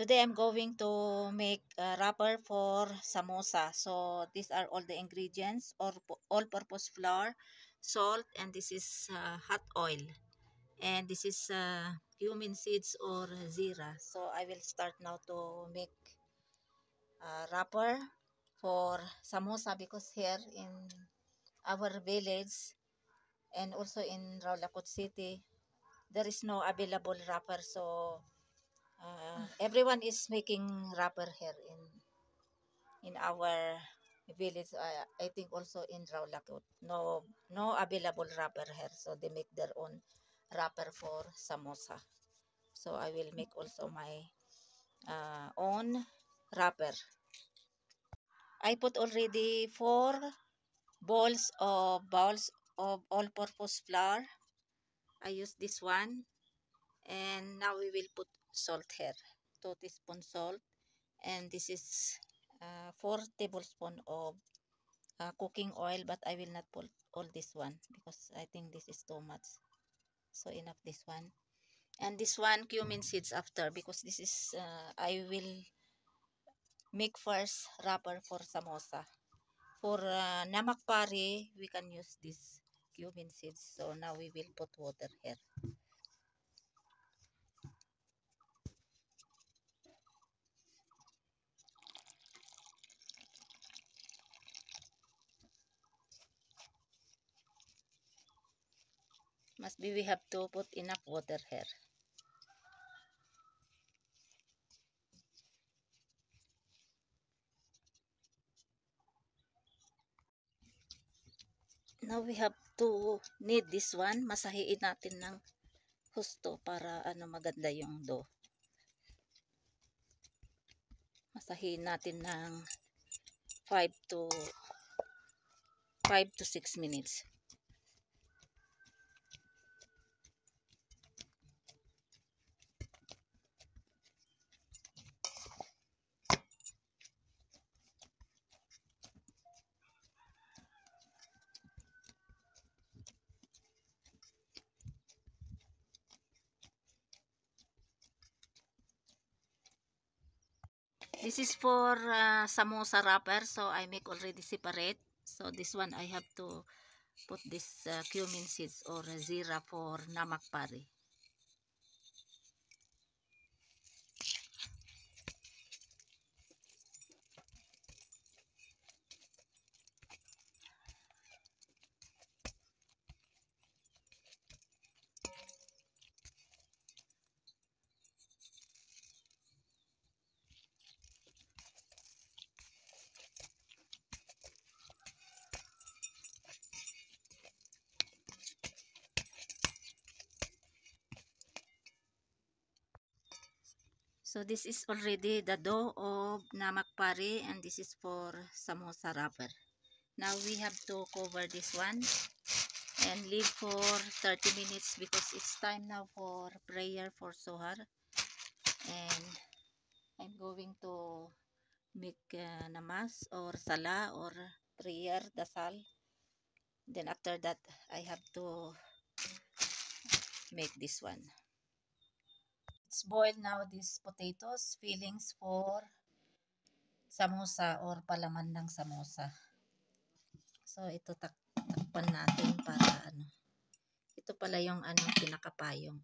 Today I'm going to make a wrapper for samosa. So these are all the ingredients: or all-purpose flour, salt, and this is hot oil. And this is cumin seeds or zira. So I will start now to make wrapper for samosa, because here in our village and also in Rawlakot City, there is no available wrapper. So everyone is making wrapper here in our village. I think also in Rawlakot, no available wrapper here, so they make their own wrapper for samosa. So I will make also my own wrapper. I put already 4 bowls of all-purpose flour. I use this one, and now we will put salt here, 2 teaspoons salt, and this is 4 tablespoons of cooking oil, but I will not put all this one because I think this is too much. So enough this one. And this one cumin seeds after, because this is I will make first wrapper for samosa. For namak pari, we can use this cumin seeds. So now we will put water here. Must be we have to put enough water here. Now we have to knead this one. Masahiin natin ng husto para maganda yung dough. Masahiin natin ng 5 to 6 minutes. This is for samosa wrapper, so I make already separate. So this one I have to put this cumin seeds or zira for namak pari. So this is already the dough of namak pari, and this is for samosa wrapper. Now we have to cover this one and leave for 30 minutes because it's time now for prayer for Sohar. And I'm going to make namas or sala or prayer, dasal. Then after that, I have to make this one. Let's boil now these potatoes, fillings for samosa or palaman ng samosa. So ito takpan natin para ito pala yung pinakapayong.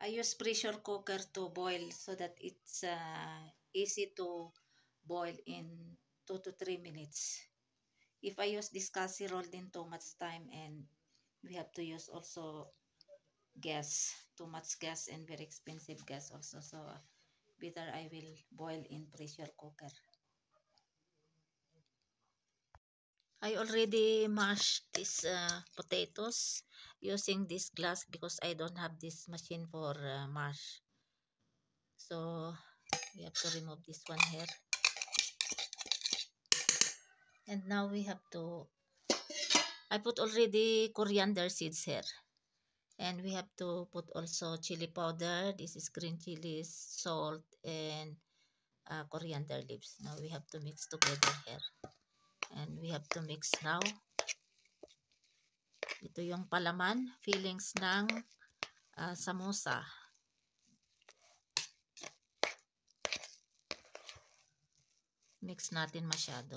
I use pressure cooker to boil so that it's easy to boil in 2 to 3 minutes. If I use this casserole, then too much time, and we have to use also gas, too much gas and very expensive gas also. So better I will boil in pressure cooker. I already mashed these potatoes using this glass because I don't have this machine for mash. So we have to remove this one here. And now we have to, I put already coriander seeds here. And we have to put also chili powder. This is green chilies, salt, and coriander leaves. Now we have to mix together here. And we have to mix now. Ito yung palaman, fillings ng samosa. mix natin masyado.